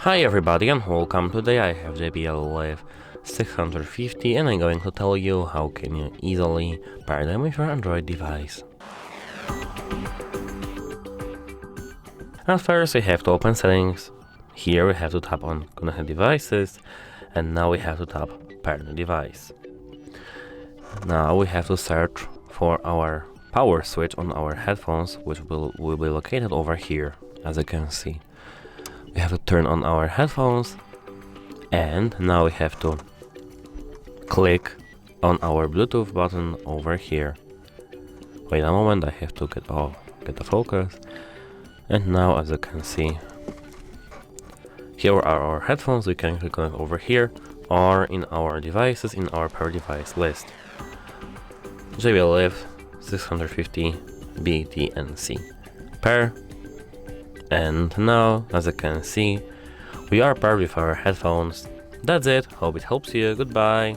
Hi everybody and welcome. Today I have JBL Live 650 and I'm going to tell you how can you easily pair them with your Android device. And first we have to open settings. Here we have to tap on connected devices and now we have to tap pair the device. Now we have to search for our power switch on our headphones, which will be located over here, as you can see. We have to turn on our headphones and now we have to click on our Bluetooth button over here. Wait a moment, I have to get the focus. And now, as you can see, here are our headphones. We can click on it over here or in our devices in our pair device list. JBL Live 650 B, T and C pair. And now, as you can see, we are paired with our headphones. That's it. Hope it helps you. Goodbye.